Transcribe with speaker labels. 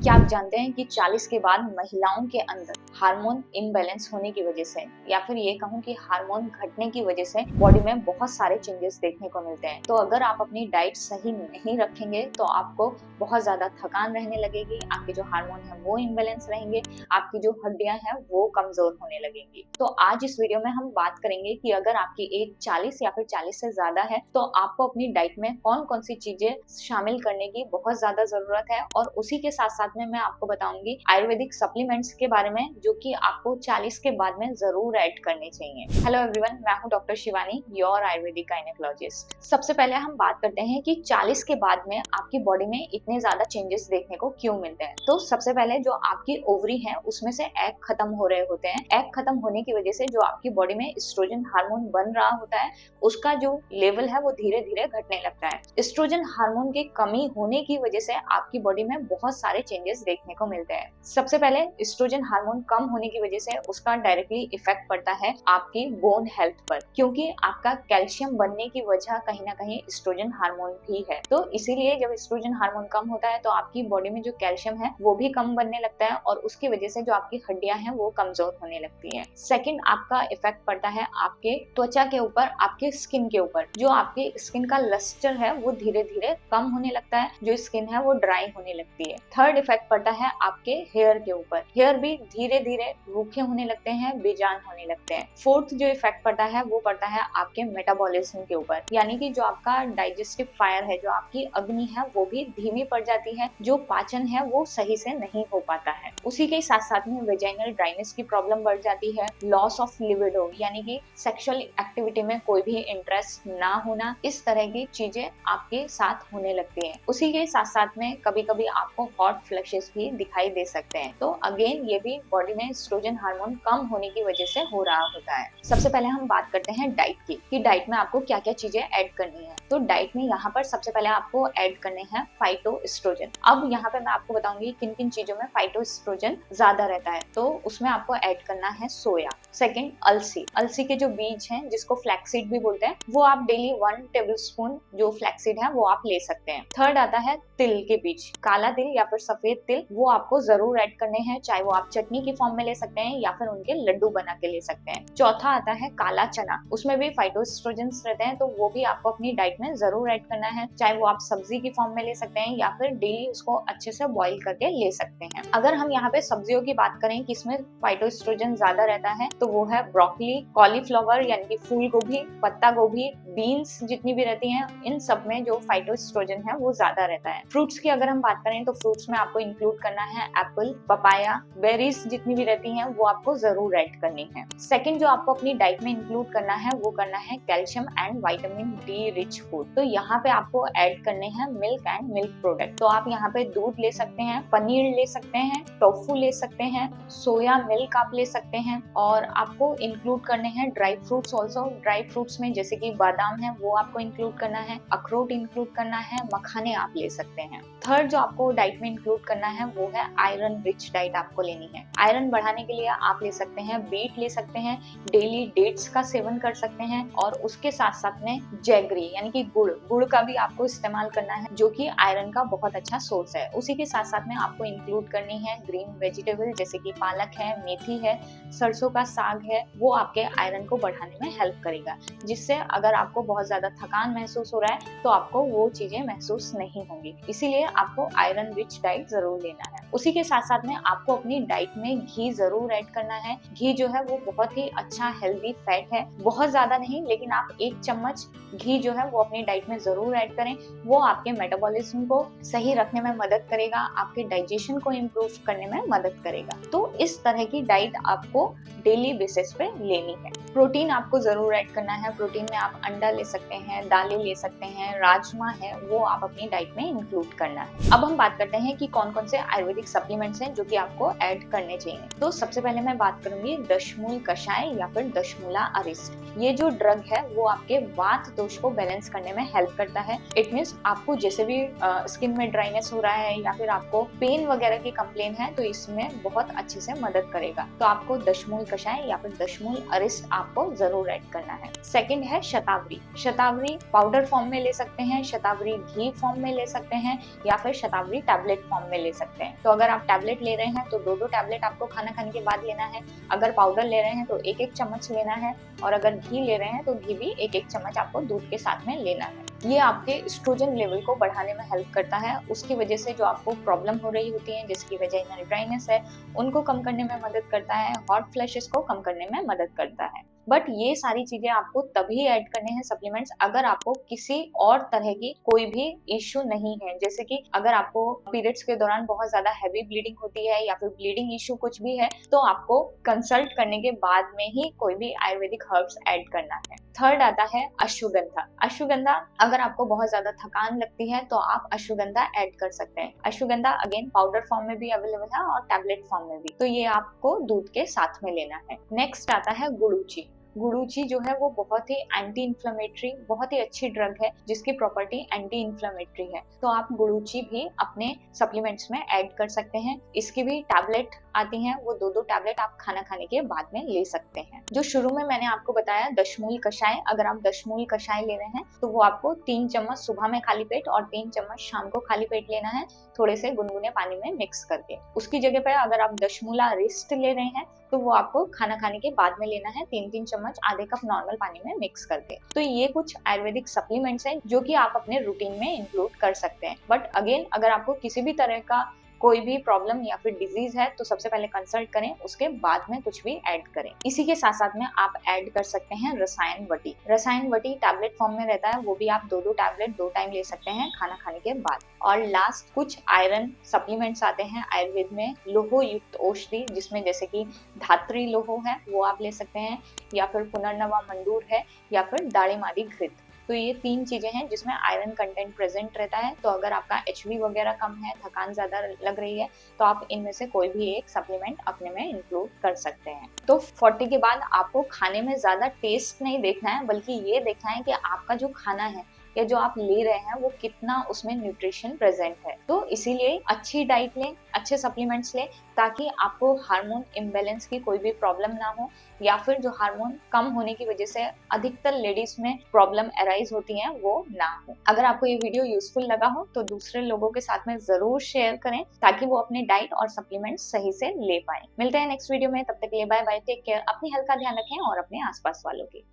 Speaker 1: क्या आप जानते हैं कि 40 के बाद महिलाओं के अंदर हार्मोन इम्बैलेंस होने की वजह से या फिर ये कहूँ कि हार्मोन घटने की वजह से बॉडी में बहुत सारे चेंजेस देखने को मिलते हैं। तो अगर आप अपनी डाइट सही नहीं रखेंगे तो आपको बहुत ज्यादा थकान रहने लगेगी, आपके जो हार्मोन है वो इम्बैलेंस रहेंगे, आपकी जो हड्डियां हैं वो कमजोर होने लगेंगी। तो आज इस वीडियो में हम बात करेंगे कि अगर आपकी एज 40 या फिर 40 से ज्यादा है तो आपको अपनी डाइट में कौन कौन सी चीजें शामिल करने की बहुत ज्यादा जरूरत है, और उसी के साथ साथ में मैं आपको बताऊंगी आयुर्वेदिक सप्लीमेंट्स के बारे में जो कि आपको 40 के बाद में जरूर ऐड करने चाहिए। हेलो एवरीवन, मैं हूं doctor Shivani, your Ayurvedic gynaecologist. सबसे पहले हम बात करते हैं कि 40 के बाद में आपकी बॉडी में इतने ज्यादा चेंजेस देखने को क्यों मिलते हैं। तो सबसे पहले जो आपकी ओवरी है उसमें से एग खत्म हो रहे होते हैं। एग खत्म होने की वजह से जो आपकी बॉडी में एस्ट्रोजन हार्मोन बन रहा होता है उसका जो लेवल है वो धीरे धीरे घटने लगता है। एस्ट्रोजन हार्मोन की कमी होने की वजह से आपकी बॉडी में बहुत सारे चेंजेस देखने को मिलते हैं। सबसे पहले एस्ट्रोजन हार्मोन कम होने की वजह से उसका डायरेक्टली इफेक्ट पड़ता है आपकी बोन हेल्थ पर, क्योंकि आपका कैल्शियम बनने की वजह कहीं ना कहीं एस्ट्रोजन हार्मोन भी है। तो इसीलिए जब एस्ट्रोजन हार्मोन कम होता है तो आपकी बॉडी में जो कैल्शियम है वो भी कम बनने लगता है और उसकी वजह से जो आपकी हड्डियां हैं वो कमजोर होने लगती हैं। सेकंड, आपका इफेक्ट पड़ता है आपके त्वचा के ऊपर, आपके स्किन के ऊपर। जो आपकी स्किन का लस्टर है वो धीरे धीरे कम होने लगता है, जो स्किन है वो ड्राई होने लगती है। थर्ड इफेक्ट पड़ता है आपके हेयर के ऊपर। हेयर भी धीरे धीरे रूखे होने लगते हैं, बेजान होने लगते हैं। फोर्थ जो इफेक्ट पड़ता है वो पड़ता है आपके मेटाबॉलिज्म के ऊपर, यानी कि जो आपका डाइजेस्टिव फायर है, जो आपकी अग्नि है वो भी धीमी पड़ जाती है, जो पाचन है वो सही से नहीं हो पाता है। उसी के साथ साथ में वेजाइनल ड्राइनेस की प्रॉब्लम बढ़ जाती है। लॉस ऑफ लिबिडो यानी कि सेक्सुअल एक्टिविटी में कोई भी इंटरेस्ट ना होना, इस तरह की चीजें आपके साथ होने लगती हैं। उसी के साथ साथ में कभी कभी आपको हॉट फ्लैशेस भी दिखाई दे सकते हैं। तो अगेन ये भी बॉडी में एस्ट्रोजन हार्मोन कम होने की वजह से हो रहा होता है। सबसे पहले हम बात करते हैं डाइट की, कि डाइट में आपको क्या क्या चीजें ऐड करनी है। तो डाइट में यहाँ पर सबसे पहले आपको ऐड करने हैं फाइटोएस्ट्रोजन। अब यहाँ पे मैं आपको बताऊंगी किन किन चीजों में फाइटोएस्ट्रोजन ज्यादा रहता है। तो उसमें आपको ऐड करना है सोया। सेकंड, अलसी। अलसी के जो बीज हैं जिसको फ्लैक्सीड भी बोलते हैं, वो आप डेली 1 टेबलस्पून जो फ्लैक्सीड है वो आप ले सकते हैं। थर्ड आता है तिल के बीज। काला तिल या फिर सफेद तिल, वो आपको जरूर ऐड करने हैं, चाहे वो आप चटनी की फॉर्म में ले सकते हैं या फिर उनके लड्डू बना के ले सकते हैं। चौथा आता है काला चना। उसमें भी फाइटोएस्ट्रोजेंस रहते हैं, तो वो भी आपको अपनी डाइट में जरूर ऐड करना है, चाहे वो आप सब्जी की फॉर्म में ले सकते हैं या फिर डेली उसको अच्छे से बॉईल करके ले सकते हैं। अगर हम यहाँ पे सब्जियों की बात करें कि इसमें फाइटोएस्ट्रोजन ज्यादा रहता है, तो वो है ब्रोकली, कॉलीफ्लावर यानी कि फूल गोभी, पत्ता गोभी, बीन्स जितनी भी रहती हैं, इन सब में जो फाइटोएस्ट्रोजन है वो ज्यादा रहता है। फ्रूट्स की अगर हम बात करें तो फ्रूट्स में आपको इंक्लूड करना है एप्पल, पपाया, बेरीज जितनी भी रहती हैं वो आपको जरूर ऐड करनी है। सेकंड जो आपको अपनी डाइट में इंक्लूड करना है वो करना है calcium and vitamin D rich food. तो यहाँ पे आपको ऐड करने हैं मिल्क एंड मिल्क प्रोडक्ट। तो आप यहाँ पे दूध ले सकते हैं, पनीर ले सकते हैं, टोफू ले सकते हैं, सोया मिल्क आप ले सकते हैं, और आपको इंक्लूड करने हैं dry fruits also. Dry fruits में जैसे कि बादाम है वो आपको इंक्लूड करना है, अखरोट इंक्लूड करना है, मखाने आप ले सकते हैं। थर्ड जो आपको डाइट में इंक्लूड करना है वो है आयरन रिच डाइट आपको लेनी है। आयरन बढ़ाने के लिए आप ले सकते हैं बीट ले सकते हैं, डेली डेट्स का सेवन कर सकते हैं, और उसके साथ साथ में जैगरी यानी कि गुड़ का भी आपको इस्तेमाल करना है, जो कि आयरन का बहुत अच्छा सोर्स है। उसी के साथ साथ में आपको इंक्लूड करनी है ग्रीन वेजिटेबल जैसे कि पालक है, मेथी है, सरसों का साग है, वो आपके आयरन को बढ़ाने में हेल्प करेगा, जिससे अगर आपको बहुत ज्यादा थकान महसूस हो रहा है तो आपको वो चीजें महसूस नहीं होंगी। इसीलिए आपको आयरन रिच डाइट जरूर लेना है। उसी के साथ साथ में आपको अपनी डाइट में घी जरूर ऐड करना है। घी जो है वो बहुत ही अच्छा हेल्दी फैट है, बहुत ज्यादा नहीं, लेकिन आप 1 चम्मच घी जो है वो अपनी डाइट में जरूर ऐड करें। वो आपके मेटाबॉलिज्म को सही रखने में मदद करेगा, आपके डाइजेशन को इम्प्रूव करने में मदद करेगा। तो इस तरह की डाइट आपको डेली बेसिस पे लेनी है। प्रोटीन आपको जरूर ऐड करना है। प्रोटीन में आप अंडा ले सकते हैं, दालें ले सकते हैं, राजमा है, वो आप अपनी डाइट में इंक्लूड करना है। अब हम बात करते हैं कि कौन कौन से आयुर्वेदिक सप्लीमेंट्स हैं जो कि आपको ऐड करने चाहिए। तो सबसे पहले मैं बात करूंगी दशमूल कषाय या फिर दशमूला अरिष्ट। ये जो ड्रग है वो आपके वात दोष को बैलेंस करने में हेल्प करता है। इट मीन्स आपको जैसे भी स्किन में ड्राइनेस हो रहा है या फिर आपको पेन वगैरह की कंप्लेन है तो इसमें बहुत अच्छे से मदद करेगा। तो आपको दशमूल कषाय या फिर दशमूल अरिष्ट आपको जरूर ऐड करना है। सेकंड है शतावरी। शतावरी पाउडर फॉर्म में ले सकते हैं, शतावरी घी फॉर्म में ले सकते हैं या फिर शतावरी टैबलेट फॉर्म में ले सकते हैं। तो तो अगर आप टैबलेट ले रहे हैं तो 2-2 टैबलेट आपको खाना खाने के बाद लेना है। अगर पाउडर ले रहे हैं तो 1-1 चम्मच लेना है, और अगर घी ले रहे हैं तो घी भी 1-1 चम्मच आपको दूध के साथ में लेना है। ये आपके एस्ट्रोजन लेवल को बढ़ाने में हेल्प करता है। उसकी वजह से जो आपको प्रॉब्लम हो रही होती है, जिसकी वजाइनल ड्राइनेस है, उनको कम करने में मदद करता है, हॉट फ्लैशेस को कम करने में मदद करता है। बट ये सारी चीजें आपको तभी ऐड करने हैं सप्लीमेंट्स अगर आपको किसी और तरह की कोई भी इश्यू नहीं है। जैसे कि अगर आपको पीरियड्स के दौरान बहुत ज्यादा हैवी ब्लीडिंग होती है या फिर ब्लीडिंग इश्यू कुछ भी है, तो आपको कंसल्ट करने के बाद में ही कोई भी आयुर्वेदिक हर्ब्स ऐड करना है। थर्ड आता है अश्वगंधा। अश्वगंधा अगर आपको बहुत ज्यादा थकान लगती है तो आप अश्वगंधा ऐड कर सकते हैं। अश्वगंधा अगेन पाउडर फॉर्म में भी अवेलेबल है और टैबलेट फॉर्म में भी, तो ये आपको दूध के साथ में लेना है। नेक्स्ट आता है गुड़ूची। गुड़ूची जो है वो बहुत ही एंटी इन्फ्लेमेटरी, बहुत ही अच्छी ड्रग है जिसकी प्रॉपर्टी एंटी इन्फ्लेमेटरी है, तो आप गुड़ूची भी अपने सप्लीमेंट्स में ऐड कर सकते हैं। इसकी भी टैबलेट आती हैं, वो 2-2 टैबलेट आप खाना खाने के बाद में ले सकते हैं। जो शुरू में मैंने आपको बताया दशमूल कषाय, अगर आप दशमूल कषाय ले रहे हैं तो वो आपको 3 चम्मच सुबह में खाली पेट और 3 चम्मच शाम को खाली पेट लेना है, थोड़े से गुनगुने पानी में मिक्स करके। उसकी जगह पर अगर आप दशमूला रिस्ट ले रहे हैं तो वो आपको खाना खाने के बाद में लेना है, 3-3 चम्मच आधे कप नॉर्मल पानी में मिक्स करके। तो ये कुछ आयुर्वेदिक सप्लीमेंट्स हैं जो कि आप अपने रूटीन में इंक्लूड कर सकते हैं। बट अगेन अगर आपको किसी भी तरह का कोई भी प्रॉब्लम या फिर डिजीज है तो सबसे पहले कंसल्ट करें, उसके बाद में कुछ भी ऐड करें। इसी के साथ साथ में आप ऐड कर सकते हैं रसायन वटी। रसायन वटी टैबलेट फॉर्म में रहता है, वो भी आप 2-2 टैबलेट 2 टाइम ले सकते हैं खाना खाने के बाद। और लास्ट कुछ आयरन सप्लीमेंट्स आते हैं आयुर्वेद में, लोहो युक्त औषधि, जिसमें जैसे कि धात्री लोहो है वो आप ले सकते हैं, या फिर पुनर्नवा मंडूर है, या फिर दाड़ीमादी घृत। तो ये 3 चीजें हैं जिसमें आयरन कंटेंट प्रेजेंट रहता है। तो अगर आपका एचबी वगैरह कम है, थकान ज्यादा लग रही है, तो आप इनमें से कोई भी एक सप्लीमेंट अपने में इंक्लूड कर सकते हैं। तो 40 के बाद आपको खाने में ज्यादा टेस्ट नहीं देखना है, बल्कि ये देखना है कि आपका जो खाना है या जो आप ले रहे हैं वो कितना उसमें न्यूट्रिशन प्रेजेंट है। तो इसीलिए अच्छी डाइट लें, अच्छे सप्लीमेंट्स लें, ताकि आपको हार्मोन इम्बैलेंस की कोई भी प्रॉब्लम ना हो, या फिर जो हार्मोन कम होने की वजह से अधिकतर लेडीज में प्रॉब्लम अराइज होती है वो ना हो। अगर आपको ये वीडियो यूजफुल लगा हो तो दूसरे लोगों के साथ में जरूर शेयर करें, ताकि वो अपने डाइट और सप्लीमेंट सही से ले पाए। मिलते हैं नेक्स्ट वीडियो में, तब तक के लिए बाय बाय, टेक केयर, अपनी हेल्थ का ध्यान रखें और अपने आसपास वालों की।